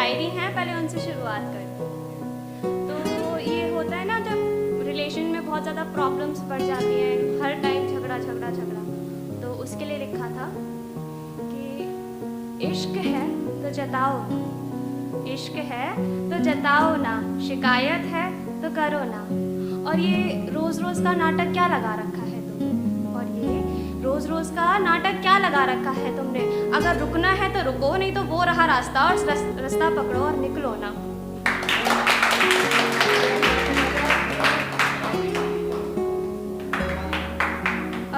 शायरी हैं, पहले उनसे शुरुआत करते हैं। तो ये होता है ना, जब रिलेशन में बहुत ज़्यादा प्रॉब्लम्स बढ़ जाती हैं, हर टाइम झगड़ा झगड़ा झगड़ा, तो उसके लिए लिखा था कि इश्क है तो जताओ, इश्क है तो जताओ ना, शिकायत है तो करो ना। और ये रोज़ रोज़ का नाटक क्या लगा रखा है तुमने, और ये रोज़ रोज़ का नाटक क्या लगा रखा है तुमने। अगर रुकना है तो रुको, नहीं तो वो रहा रास्ता, और रास्ता पकड़ो और निकलो ना।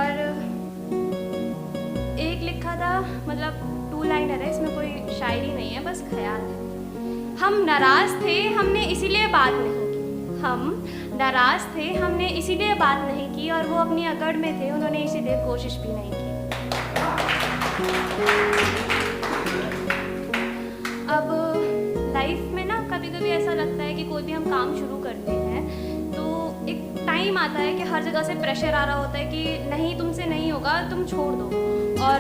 और एक लिखा था, मतलब 2 लाइनर है, इसमें कोई शायरी नहीं है, बस ख्याल है। हम नाराज़ थे, हमने इसीलिए बात नहीं की, हम नाराज़ थे, हमने इसीलिए बात नहीं की, और वो अपनी अकड़ में थे, उन्होंने इसीलिए कोशिश भी नहीं की। अब लाइफ में ना कभी कभी ऐसा लगता है कि कोई भी हम काम शुरू करते हैं तो एक टाइम आता है कि हर जगह से प्रेशर आ रहा होता है कि नहीं, तुमसे नहीं होगा, तुम छोड़ दो, और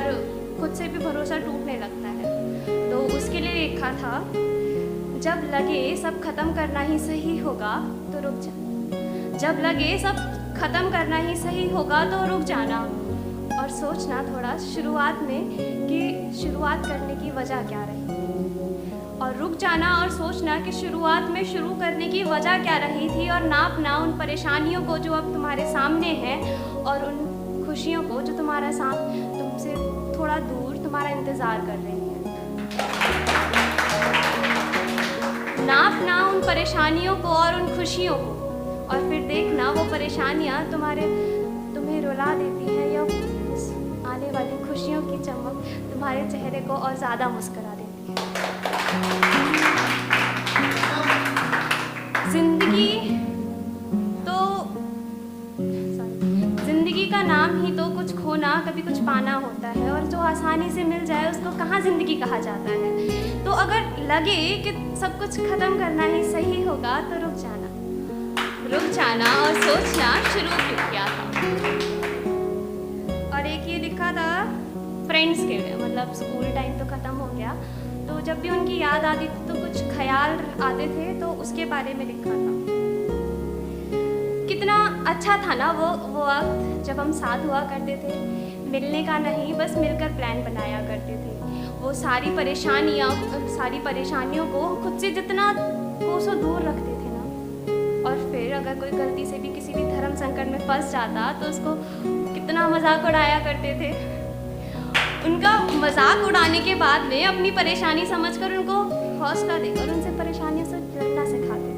खुद से भी भरोसा टूटने लगता है। तो उसके लिए लिखा था, जब लगे सब ख़त्म करना ही सही होगा तो रुक जा, जब लगे सब ख़त्म करना ही सही होगा तो रुक जाना, और सोचना थोड़ा शुरुआत में कि शुरुआत करने की वजह क्या रही, और रुक जाना और सोचना कि शुरुआत में शुरू करने की वजह क्या रही थी, और नापना उन परेशानियों को जो अब तुम्हारे सामने हैं, और उन खुशियों को जो तुमसे थोड़ा दूर तुम्हारा इंतज़ार कर रही हैं। नापना उन परेशानियों को और उन खुशियों को, और फिर देखना वो परेशानियाँ तुम्हें रुला देती हैं, या उस आने वाली खुशियों की चमक तुम्हारे चेहरे को और ज़्यादा मुस्कुरा देती है। जिंदगी का नाम ही तो कुछ खोना कभी कुछ पाना होता है, और जो आसानी से मिल जाए उसको कहाँ ज़िंदगी कहा जाता है। तो अगर लगे कि सब कुछ ख़त्म करना ही सही होगा तो रुक जाना और सोचना शुरू क्यों किया था। और एक ये लिखा था फ्रेंड्स के लिए, मतलब स्कूल टाइम तो ख़त्म हो गया, तो जब भी उनकी याद आती थी तो कुछ ख्याल आते थे, तो उसके बारे में लिखा था। कितना अच्छा था ना वो वक्त जब हम साथ हुआ करते थे, मिलने का नहीं बस मिलकर प्लान बनाया करते थे। वो सारी परेशानियों को खुद से जितना कोसों दूर रखते थे ना, और फिर अगर कोई गलती से भी किसी भी धर्म संकट में फंस जाता तो उसको कितना मजाक उड़ाया करते थे। उनका मजाक उड़ाने के बाद में अपनी परेशानी समझकर उनको हौसला देकर उनसे परेशानियों से लड़ना सिखाते थे।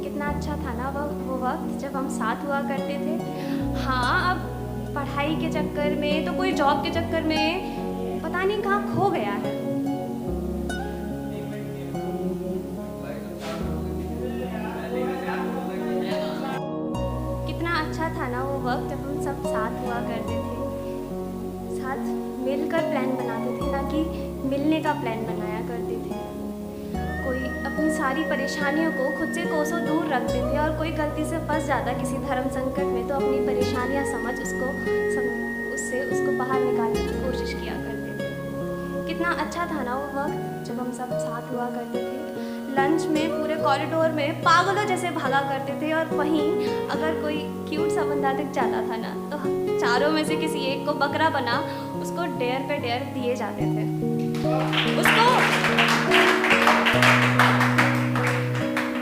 कितना अच्छा था ना वो वक्त जब हम साथ हुआ करते थे। हाँ, अब पढ़ाई के चक्कर में तो कोई जॉब के चक्कर में पता नहीं कहाँ खो गया है। कितना अच्छा था ना वो वक्त जब हम सब साथ हुआ करते थे, साथ मिलकर प्लान बनाते थे, ना कि मिलने का प्लान बनाया करते थे। कोई अपनी सारी परेशानियों को खुद से कोसों दूर रखते थे, और कोई गलती से फंस जाता किसी धर्म संकट में तो अपनी परेशानियां समझ उसको बाहर निकालने की कोशिश किया करते थे। कितना अच्छा था ना वो वक्त जब हम सब साथ हुआ करते थे। लंच में पूरे कॉरिडोर में पागलों जैसे भागा करते थे, और वहीं अगर कोई क्यूट सा बंदा दिख जाता था ना तो चारों में से किसी एक को बकरा बना उसको डेयर पे डेयर दिए जाते थे। उसको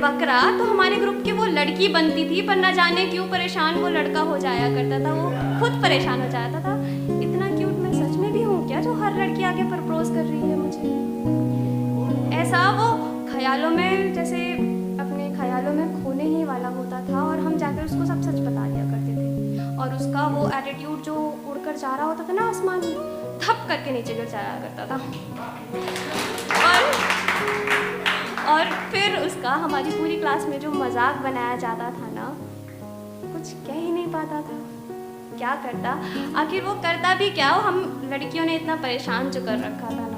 बकरा तो हमारे ग्रुप की वो लड़की बनती थी, पर न जाने क्यों परेशान वो लड़का हो जाया करता था, वो खुद परेशान हो जाता था। इतना क्यूट मैं सच में भी हूँ क्या जो हर लड़की आके प्रपोज कर रही है मुझे? ऐसा वो ख्यालों में, जैसे अपने ख्यालों में खोने ही वाला होता था, और हम जाकर उसको सब सच बता दिया करते थे। और उसका वो एटीट्यूड जो उड़कर जा रहा होता था ना आसमान में, थप करके नीचे गिर जाया करता था। और फिर उसका हमारी पूरी क्लास में जो मजाक बनाया जाता था ना, कुछ कह ही नहीं पाता था क्या करता। आखिर वो करता भी क्या, वो हम लड़कियों ने इतना परेशान जो कर रखा था ना।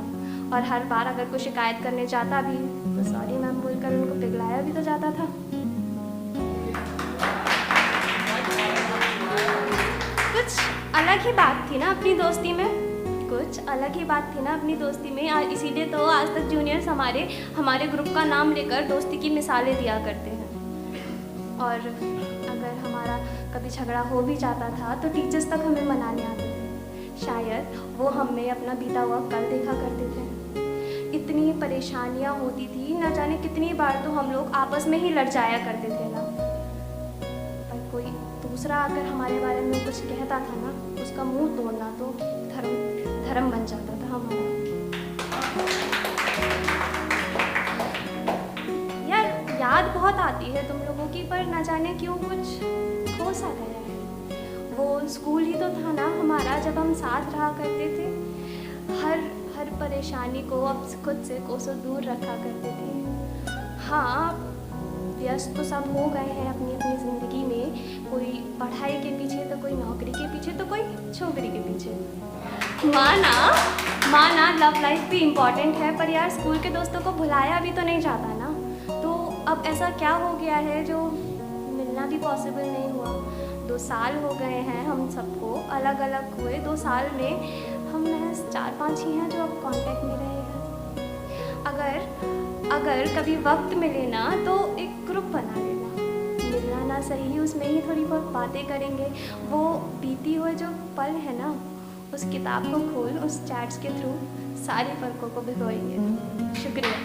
और हर बार अगर कोई शिकायत करने जाता भी तो सॉरी मैम बोलकर उनको पिघलाया भी तो जाता था। कुछ अलग ही बात थी ना अपनी दोस्ती में, कुछ अलग ही बात थी ना अपनी दोस्ती में। इसीलिए तो आज तक जूनियर्स हमारे ग्रुप का नाम लेकर दोस्ती की मिसालें दिया करते हैं। और अगर हमारा कभी झगड़ा हो भी जाता था तो टीचर्स तक हमें मनाने आते थे। शायद वो हमें अपना बीता हुआ कल देखा करते थे। इतनी परेशानियाँ होती थी, न जाने कितनी बार तो हम लोग आपस में ही लड़ जाया करते थे ना। पर कोई दूसरा अगर हमारे बारे में कुछ कहता था ना, उसका मुंह तोड़ना तो धर्म बन जाता था हमारा। यार याद बहुत आती है तुम लोगों की, पर न जाने क्यों कुछ खो सा गया है। वो स्कूल ही तो था ना हमारा, जब हम साथ रहा करते थे। हर परेशानी को अब खुद से कोसों दूर रखा करते थे। हाँ, व्यस्त तो सब हो गए हैं अपनी अपनी ज़िंदगी में, कोई पढ़ाई के पीछे तो कोई नौकरी के पीछे तो कोई छोकरी के पीछे। माना लव लाइफ भी इम्पॉर्टेंट है, पर यार स्कूल के दोस्तों को भुलाया भी तो नहीं जाता ना। तो अब ऐसा क्या हो गया है जो मिलना भी पॉसिबल नहीं हुआ। 2 साल हो गए हैं हम सबको अलग अलग हुए। 2 साल में हम महज 4-5 ही हैं जो अब कांटेक्ट में रहे हैं। अगर कभी वक्त मिले ना तो एक ग्रुप बना लेना, मिलना ना सही, उसमें ही थोड़ी बहुत बातें करेंगे। वो बीती हुए जो पल है ना, उस किताब को खोल, उस चैट्स के थ्रू सारे पलकों को भिगोएंगे। शुक्रिया।